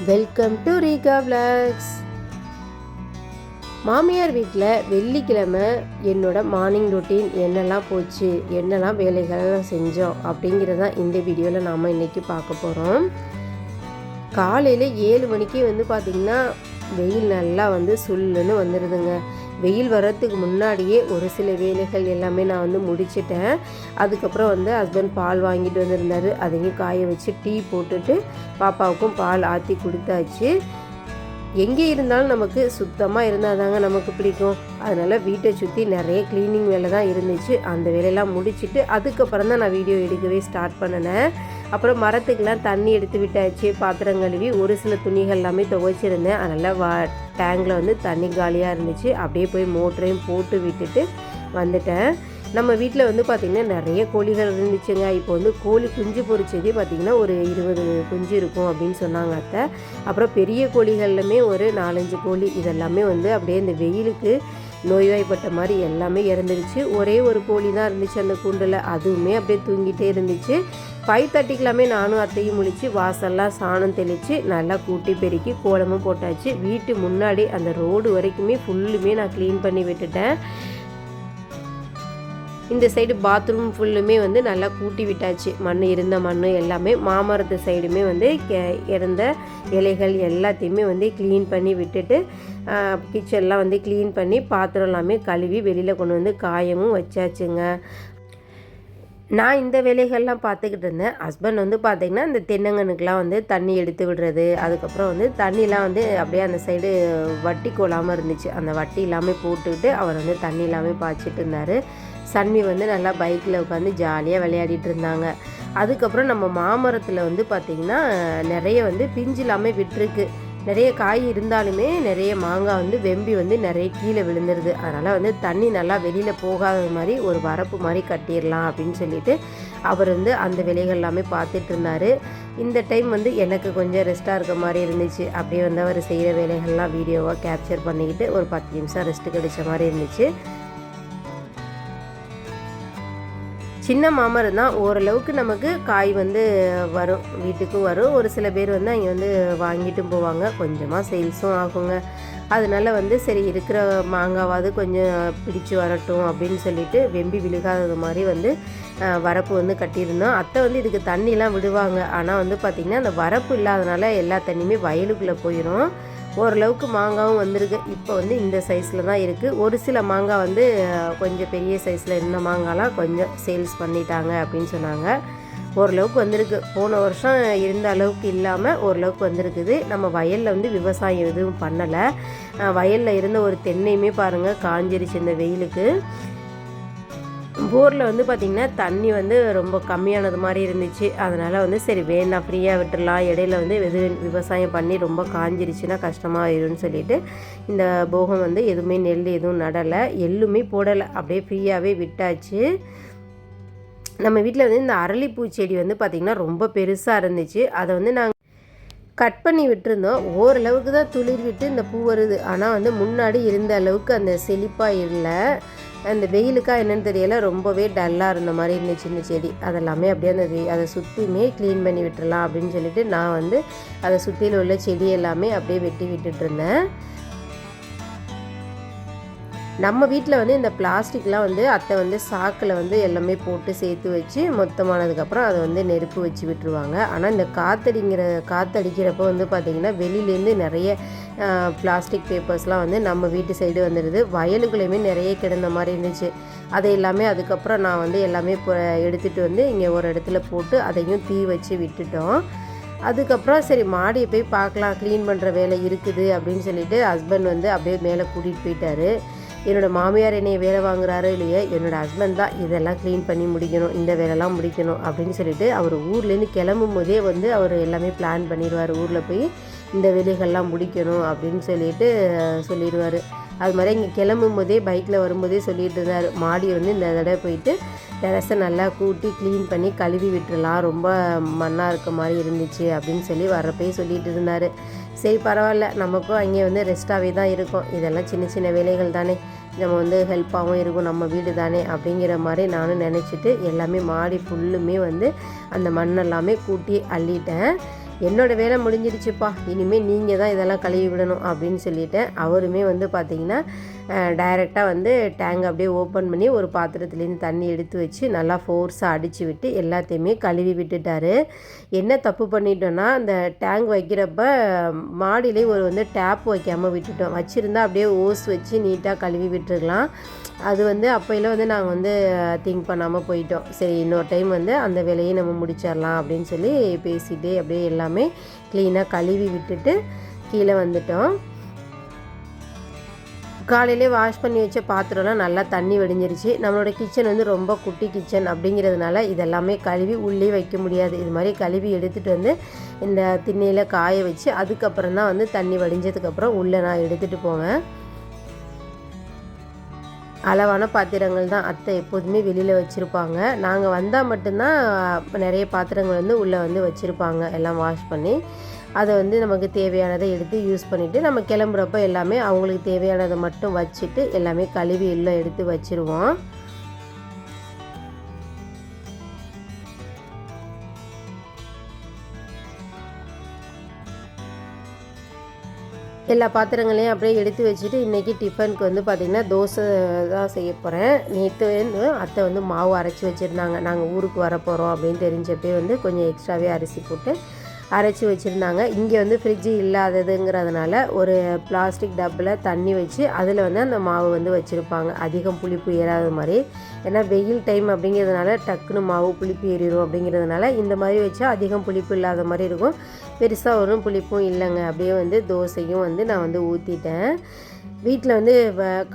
Welcome to Reeka vlogs. மாமியார் வீட்டில் வெள்ளிக்கிழமை என்னோட மார்னிங் ரொட்டீன் என்னெல்லாம் போச்சு, என்னெல்லாம் வேலைகள்லாம் செஞ்சோம் அப்படிங்கிறதான் இந்த வீடியோவில் நாம் இன்றைக்கி பார்க்க போகிறோம். காலையில் 7 மணிக்கு பார்த்திங்கன்னா வெயில் நல்லா சுல்லுன்னு வந்துடுதுங்க. வெயில் வர்றதுக்கு முன்னாடியே ஒரு சில வேலைகள் எல்லாமே நான் முடிச்சிட்டேன். அதுக்கப்புறம் ஹஸ்பண்ட் பால் வாங்கிட்டு வந்திருந்தார். அதையும் காய வச்சு டீ போட்டுட்டு பாப்பாவுக்கும் பால் ஆற்றி கொடுத்தாச்சு. எங்கே இருந்தாலும் நமக்கு சுத்தமாக இருந்தால் தாங்க நமக்கு பிடிக்கும். அதனால் வீட்டை சுற்றி நிறைய க்ளீனிங் வேலை தான் இருந்துச்சு. அந்த வேலையெல்லாம் முடிச்சுட்டு அதுக்கப்புறம் தான் நான் வீடியோ எடுக்கவே ஸ்டார்ட் பண்ணினேன். அப்புறம் மரத்துக்கெலாம் தண்ணி எடுத்து விட்டாச்சு. பாத்திரம் கழுவி ஒரு சில துணிகள் எல்லாமே துவைச்சிருந்தேன். அதனால் டேங்கில் தண்ணி காலியாக இருந்துச்சு. அப்படியே போய் மோட்டரையும் போட்டு விட்டுட்டு வந்துட்டேன். நம்ம வீட்டில் பார்த்திங்கன்னா நிறைய கோழிகள் இருந்துச்சுங்க. இப்போ கோழி குஞ்சு பொரிச்சதே பார்த்திங்கன்னா ஒரு 20 குஞ்சு இருக்கும் அப்படின்னு சொன்னாங்க அத்தை. அப்புறம் பெரிய கோழிகள்லுமே ஒரு 4-5 கோழி இதெல்லாமே அப்படியே இந்த வெயிலுக்கு நோய்வாய்ப்பட்ட மாதிரி எல்லாமே இறந்துருச்சு. ஒரே ஒரு கோழி தான் இருந்துச்சு அந்த கூண்டில். அதுவுமே அப்படியே தூங்கிட்டே இருந்துச்சு. 5:30க்கெல்லாமே நானும் அத்தையும் முழிச்சு வாசல்லாம் சாணம் தெளித்து நல்லா கூட்டி பெருக்கி கோலமும் போட்டாச்சு. வீட்டு முன்னாடி அந்த ரோடு வரைக்குமே ஃபுல்லுமே நான் க்ளீன் பண்ணி விட்டுட்டேன். இந்த சைடு பாத்ரூம் ஃபுல்லுமே நல்லா கூட்டி விட்டாச்சு. இருந்த மண் எல்லாமே மாமரத்து சைடுமே இறந்த இலைகள் எல்லாத்தையுமே க்ளீன் பண்ணி விட்டுட்டு கிச்சன்லாம் க்ளீன் பண்ணி பாத்திரம் எல்லாமே கழுவி வெளியில் கொண்டு காயமும் வச்சாச்சுங்க. நான் இந்த வேலைகள்லாம் பார்த்துக்கிட்டு இருந்தேன். ஹஸ்பண்ட் பார்த்திங்கன்னா இந்த தென்னங்கனுக்கெலாம் தண்ணி எடுத்து விடுறது, அதுக்கப்புறம் தண்ணிலாம் அப்படியே அந்த சைடு வட்டி கோலாமல் இருந்துச்சு. அந்த வட்டி எல்லாமே போட்டுக்கிட்டு அவர் தண்ணி எல்லாமே பாய்ச்சிட்டு இருந்தார். சன்வி நல்லா பைக்கில் உட்காந்து ஜாலியாக விளையாடிட்டு இருந்தாங்க. அதுக்கப்புறம் நம்ம மாமரத்தில் பார்த்திங்கன்னா நிறைய பிஞ்சு எல்லாமே விட்டுருக்கு. நிறைய காய் இருந்தாலுமே நிறைய மாங்காய் வெம்பி நிறைய கீழே விழுந்துருது. அதனால் தண்ணி நல்லா வெளியில் போகாத மாதிரி ஒரு வரப்பு மாதிரி கட்டிடலாம் அப்படின்னு சொல்லிட்டு அவர் அந்த வேலைகள் எல்லாமே பார்த்துட்டு இருந்தார். இந்த டைம் எனக்கு கொஞ்சம் ரெஸ்ட்டாக இருக்க மாதிரி இருந்துச்சு. அப்படியே அவர் செய்கிற வேலைகள்லாம் வீடியோவாக கேப்சர் பண்ணிக்கிட்டு ஒரு 10 நிமிஷம் ரெஸ்ட்டு கிடைச்ச மாதிரி இருந்துச்சு. சின்ன மாமரம் தான், ஓரளவுக்கு நமக்கு காய் வரும், வீட்டுக்கும் வரும். ஒரு சில பேர் அங்கே வாங்கிட்டும் போவாங்க. கொஞ்சமாக சேல்ஸும் ஆகுங்க. அதனால சரி இருக்கிற மாங்காவாவது கொஞ்சம் பிடிச்சி வரட்டும் அப்படின்னு சொல்லிட்டு வெம்பி விழுகாதது மாதிரி வரப்பு கட்டியிருந்தோம். அத்தை இதுக்கு தண்ணிலாம் விடுவாங்க. ஆனால் பார்த்திங்கன்னா அந்த வரப்பு இல்லாதனால எல்லா தண்ணியுமே வயலுக்குள்ளே போயிடும். ஓரளவுக்கு மாங்காவும் வந்திருக்கு. இப்போ இந்த சைஸில் தான் இருக்குது. ஒரு சில மாங்காய் கொஞ்சம் பெரிய சைஸில் இருந்த மாங்காய்லாம் கொஞ்சம் சேல்ஸ் பண்ணிட்டாங்க அப்படின்னு சொன்னாங்க. ஓரளவுக்கு வந்திருக்கு. போன வருஷம் இருந்த அளவுக்கு இல்லாமல் ஓரளவுக்கு வந்திருக்குது. நம்ம வயலில் விவசாயம் எதுவும் பண்ணலை. வயலில் இருந்த ஒரு தென்னையுமே பாருங்கள் காஞ்சிருச்சு இந்த வெயிலுக்கு. போரில் பார்த்திங்கன்னா தண்ணி ரொம்ப கம்மியானது மாதிரி இருந்துச்சு. அதனால் சரி வேண்டாம், ஃப்ரீயாக விட்டுடலாம். இடையில எது விவசாயம் பண்ணி ரொம்ப காஞ்சிருச்சுன்னா கஷ்டமாக ஆயிடும்னு சொல்லிட்டு இந்த போகம் எதுவுமே நெல் எதுவும் நடலை, எள்ளுமே போடலை, அப்படியே ஃப்ரீயாகவே விட்டாச்சு. நம்ம வீட்டில் இந்த அரளிப்பூ செடி பார்த்திங்கன்னா ரொம்ப பெருசாக இருந்துச்சு. அதை நாங்கள் கட் பண்ணி விட்டுருந்தோம். ஓரளவுக்கு தான் துளிர் விட்டு இந்த பூ வருது. ஆனால் முன்னாடி இருந்த அளவுக்கு அந்த செழிப்பாக இல்லை. அந்த வெயிலுக்காக என்னென்னு தெரியலை, ரொம்பவே டல்லாக இருந்த மாதிரி இருந்துச்சு இந்த செடி. அதெல்லாமே அப்படியே அதை சுற்றியுமே க்ளீன் பண்ணி விட்டுடலாம் அப்படின்னு சொல்லிட்டு நான் அதை சுற்றியில் உள்ள செடி எல்லாமே அப்படியே வெட்டி விட்டுட்டு இருந்தேன். நம்ம வீட்டில் இந்த பிளாஸ்டிக்லாம் அத்தை சாக்கில் எல்லாமே போட்டு சேர்த்து வச்சு மொத்தமானதுக்கப்புறம் அதை நெருப்பு வச்சு விட்டுருவாங்க. ஆனால் இந்த காற்றடிக்கிறப்போ பார்த்திங்கன்னா வெளியிலேருந்து நிறைய பிளாஸ்டிக் பேப்பர்ஸ்லாம் நம்ம வீட்டு சைடு வந்துடுது. வயலுக்குள்ளேயுமே நிறைய கிடந்த மாதிரி இருந்துச்சு. அதை எல்லாமே அதுக்கப்புறம் நான் எல்லாமே எடுத்துகிட்டு இங்கே ஒரு இடத்துல போட்டு அதையும் தீ வச்சு விட்டுட்டோம். அதுக்கப்புறம் சரி மாடியை போய் பார்க்கலாம், க்ளீன் பண்ணுற வேலை இருக்குது அப்படின்னு சொல்லிட்டு ஹஸ்பண்ட் அப்படியே மேலே கூட்டிகிட்டு போயிட்டார். என்னோடய மாமியார் என்னை வேலை வாங்குறாரோ இல்லையோ, என்னோடய ஹஸ்பண்ட் தான் இதெல்லாம் க்ளீன் பண்ணி முடிக்கணும், இந்த வேலைலாம் முடிக்கணும் அப்படின்னு சொல்லிட்டு அவர் ஊர்லேருந்து கிளம்பும் போதே அவர் எல்லாமே பிளான் பண்ணிடுவார். ஊரில் போய் இந்த வேலைகள்லாம் முடிக்கணும் அப்படின்னு சொல்லிட்டு சொல்லிடுவார். அது மாதிரி இங்கே கிளம்பும் போதே பைக்கில் வரும்போதே சொல்லிட்டு இருந்தார், மாடி இந்த தடவை போயிட்டு டெரஸை நல்லா கூட்டி க்ளீன் பண்ணி கழுவி விட்டுடலாம், ரொம்ப மண்ணாக இருக்க மாதிரி இருந்துச்சு அப்படின்னு சொல்லி வர்றப்பே சொல்லிட்டு இருந்தார். சரி பரவாயில்ல, நமக்கும் அங்கே ரெஸ்ட்டாகவே தான் இருக்கும். இதெல்லாம் சின்ன சின்ன வேலைகள் தானே, நம்ம ஹெல்ப்பாகவும் இருக்கும், நம்ம வீடு தானே அப்படிங்கிற மாதிரி நானும் நினச்சிட்டு எல்லாமே மாடி ஃபுல்லுமே அந்த மண்ணெல்லாமே கூட்டி அள்ளிட்டேன். என்னோடய வேலை முடிஞ்சிருச்சுப்பா, இனிமேல் நீங்கள் தான் இதெல்லாம் கழுவி விடணும் அப்படின்னு சொல்லிட்டேன். அவருமே வந்து பார்த்திங்கன்னா டைரெக்டாக வந்து டேங்க் அப்படியே ஓப்பன் பண்ணி ஒரு பாத்திரத்துலேருந்து தண்ணி எடுத்து வச்சு நல்லா ஃபோர்ஸாக அடித்து விட்டு எல்லாத்தையுமே கழுவி விட்டுட்டார். என்ன தப்பு பண்ணிட்டோன்னா, அந்த டேங்க் வைக்கிறப்ப மாடியிலே ஒரு வந்து டேப் வைக்காமல் விட்டுட்டோம். வச்சுருந்தா அப்படியே ஓஸ் வச்சு நீட்டாக கழுவி விட்டுருக்கலாம். அது வந்து அப்போயில வந்து நாங்கள் வந்து திங்க் பண்ணாமல் போயிட்டோம். சரி, இன்னொரு டைம் வந்து அந்த வேலையை நம்ம முடிச்சிடலாம் அப்படின்னு சொல்லி பேசிகிட்டே அப்படியே எல்லாமே க்ளீனாக கழுவி விட்டுட்டு கீழே வந்துட்டோம். காலையிலே வாஷ் பண்ணி வச்ச பாத்திரம்லாம் நல்லா தண்ணி வடிஞ்சிருச்சு. நம்மளோட கிச்சன் வந்து ரொம்ப குட்டி கிச்சன் அப்படிங்கிறதுனால இதெல்லாமே கழுவி உள்ளே வைக்க முடியாது. இது மாதிரி கழுவி எடுத்துகிட்டு வந்து இந்த திண்ணையில் காய வச்சு அதுக்கப்புறம் தான் வந்து தண்ணி வடிஞ்சதுக்கப்புறம் உள்ளே நான் எடுத்துகிட்டு போவேன். அளவான பாத்திரங்கள் தான் அத்தை எப்போதுமே வெளியில் வச்சுருப்பாங்க. நாங்கள் வந்தால் மட்டும்தான் நிறைய பாத்திரங்கள் வந்து உள்ளே வந்து வச்சுருப்பாங்க, எல்லாம் வாஷ் பண்ணி. அதை வந்து நமக்கு தேவையானதை எடுத்து யூஸ் பண்ணிவிட்டு நம்ம கிளம்புறப்ப எல்லாமே அவங்களுக்கு தேவையானதை மட்டும் வச்சுட்டு எல்லாமே கழுவி எல்லாம் எடுத்து வச்சுருவோம். எல்லா பாத்திரங்களையும் அப்படியே எடுத்து வச்சுட்டு இன்றைக்கி டிஃபனுக்கு வந்து பார்த்திங்கன்னா தோசை தான் செய்ய போகிறேன். நேற்று வந்து அத்தை வந்து மாவு அரைச்சி வச்சுருந்தாங்க. நாங்கள் ஊருக்கு வர போகிறோம் அப்படின்னு தெரிஞ்சப்பே வந்து கொஞ்சம் எக்ஸ்ட்ராவே அரிசி போட்டு அரைச்சி வச்சுருந்தாங்க. இங்கே வந்து ஃப்ரிட்ஜு இல்லாததுங்கிறதுனால ஒரு பிளாஸ்டிக் டப்பில் தண்ணி வச்சு அதில் வந்து அந்த மாவு வந்து வச்சுருப்பாங்க, அதிகம் புளிப்பு ஏறாத மாதிரி. ஏன்னா வெயில் டைம் அப்படிங்கிறதுனால டக்குன்னு மாவு புளிப்பு ஏறிடும் அப்படிங்கிறதுனால இந்த மாதிரி வச்சா அதிகம் புளிப்பு இல்லாத மாதிரி இருக்கும். பெருசாக ஒன்றும் புளிப்பும் இல்லைங்க. அப்படியே வந்து தோசையும் வந்து நான் வந்து ஊற்றிட்டேன். வீட்டில் வந்து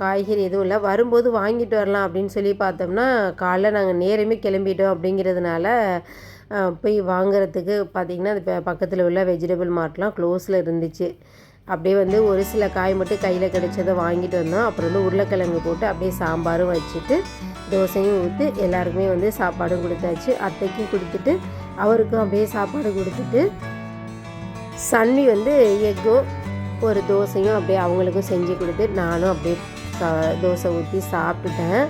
காய்கறி எதுவும் இல்லை, வரும்போது வாங்கிட்டு வரலாம் அப்படின்னு சொல்லி பார்த்தோம்னா காலைல நாங்கள் நேரமே கிளம்பிட்டோம் அப்படிங்கிறதுனால போய் வாங்குறதுக்கு பார்த்திங்கன்னா அது பக்கத்தில் உள்ள வெஜிடபிள் மார்ட்லாம் க்ளோஸில் இருந்துச்சு. அப்படியே வந்து ஒரு சில காய் மட்டும் கையில் கிடைச்சதை வாங்கிட்டு வந்தோம். அப்புறம் வந்து உருளைக்கிழங்கு போட்டு அப்படியே சாம்பாரும் வச்சுட்டு தோசையும் ஊற்றி எல்லாருக்குமே வந்து சாப்பாடும் கொடுத்தாச்சு. அத்தைக்கும் கொடுத்துட்டு அவருக்கும் அப்படியே சாப்பாடு கொடுத்துட்டு சன்வி வந்து எக்கும் ஒரு தோசையும் அப்படியே அவங்களுக்கும் செஞ்சு கொடுத்து நானும் அப்படியே தோசை ஊற்றி சாப்பிட்டுட்டேன்.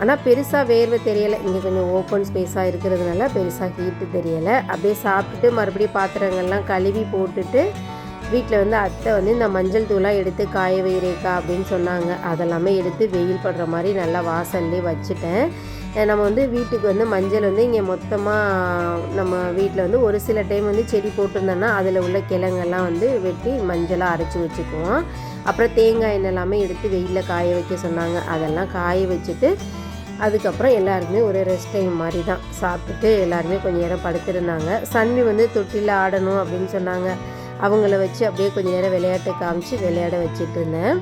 ஆனால் பெருசாக வேர்வை தெரியலை. இங்கே கொஞ்சம் ஓப்பன் ஸ்பேஸாக இருக்கிறதுனால பெருசாக ஹீட்டு தெரியலை. அப்படியே சாப்பிட்டுட்டு மறுபடியும் பாத்திரங்கள்லாம் கழுவி போட்டுட்டு வீட்டில் வந்து அத்தை வந்து இந்த மஞ்சள் தூளாக எடுத்து காய வைரேக்கா அப்படின்னு சொன்னாங்க. அதெல்லாமே எடுத்து வெயில் படுற மாதிரி நல்லா வாசல்லே வச்சுட்டேன். நம்ம வந்து வீட்டுக்கு வந்து மஞ்சள் வந்து இங்கே மொத்தமாக நம்ம வீட்டில் வந்து ஒரு சில டைம் வந்து செடி போட்டிருந்தோன்னா அதில் உள்ள கிழங்கெல்லாம் வந்து வெட்டி மஞ்சளாக அரைச்சி வச்சுக்குவோம். அப்புறம் தேங்காய் எண்ணெய் எல்லாமே எடுத்து வெயிலில் காய வைக்க சொன்னாங்க. அதெல்லாம் காய வச்சுட்டு அதுக்கப்புறம் எல்லாருக்குமே ஒரு ரெஸ்ட் டைம் மாதிரி தான் சாப்பிட்டுட்டு எல்லாருமே கொஞ்சம் நேரம் படுத்திருந்தாங்க. சன்னி வந்து தொட்டியில் ஆடணும் அப்படின்னு சொன்னாங்க. அவங்கள வச்சு அப்படியே கொஞ்சம் நேரம் விளையாட்டு காமிச்சு விளையாட வச்சுட்டு இருந்தேன்.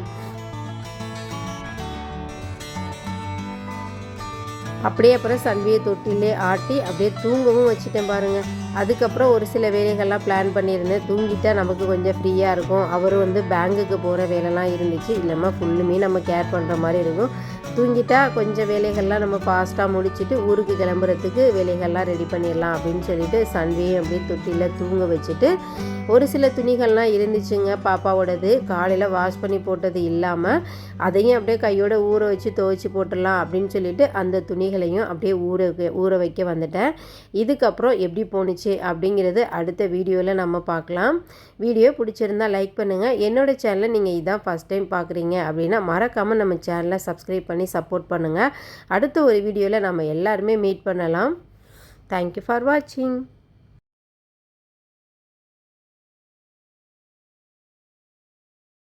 அப்படியே அப்புறம் சன்வியை தொட்டிலே ஆட்டி அப்படியே தூங்கவும் வச்சுட்டேன் பாருங்கள். அதுக்கப்புறம் ஒரு சில வேலைகள்லாம் பிளான் பண்ணியிருந்தேன். தூங்கிட்டால் நமக்கு கொஞ்சம் ஃப்ரீயாக இருக்கும். அவரும் வந்து பேங்குக்கு போகிற வேலைலாம் இருந்துச்சு. இல்லைன்னா ஃபுல்லுமே நம்ம கேர் பண்ணுற மாதிரி இருக்கும். தூங்கிட்டால் கொஞ்சம் வேலைகள்லாம் நம்ம ஃபாஸ்ட்டாக முடிச்சுட்டு ஊருக்கு கிளம்புறதுக்கு வேலைகள்லாம் ரெடி பண்ணிடலாம் அப்படின்னு சொல்லிட்டு சன்வியை அப்படியே தொட்டியில் தூங்க வச்சுட்டு ஒரு சில துணிகள்லாம் இருந்துச்சுங்க பாப்பாவோடது. காலையில் வாஷ் பண்ணி போட்டது இல்லாமல் அதையும் அப்படியே கையோட ஊற வச்சு துவைச்சி போட்டுடலாம் அப்படின்னு சொல்லிட்டு அந்த துணிகளையும் அப்படியே ஊற வைக்க வந்துட்டேன். இதுக்கப்புறம் எப்படி போணுச்சு அப்படிங்கிறது அடுத்த வீடியோவில் நம்ம பார்க்கலாம். வீடியோ பிடிச்சிருந்தா லைக் பண்ணுங்கள். என்னோடய சேனலை நீங்கள் இதான் ஃபஸ்ட் டைம் பார்க்குறீங்க அப்படின்னா மறக்காமல் நம்ம சேனலை சப்ஸ்கிரைப் பண்ணி சப்போர்ட் பண்ணுங்கள். அடுத்த ஒரு வீடியோவில் நம்ம எல்லாருமே மீட் பண்ணலாம். தேங்க்யூ ஃபார் வாட்சிங்.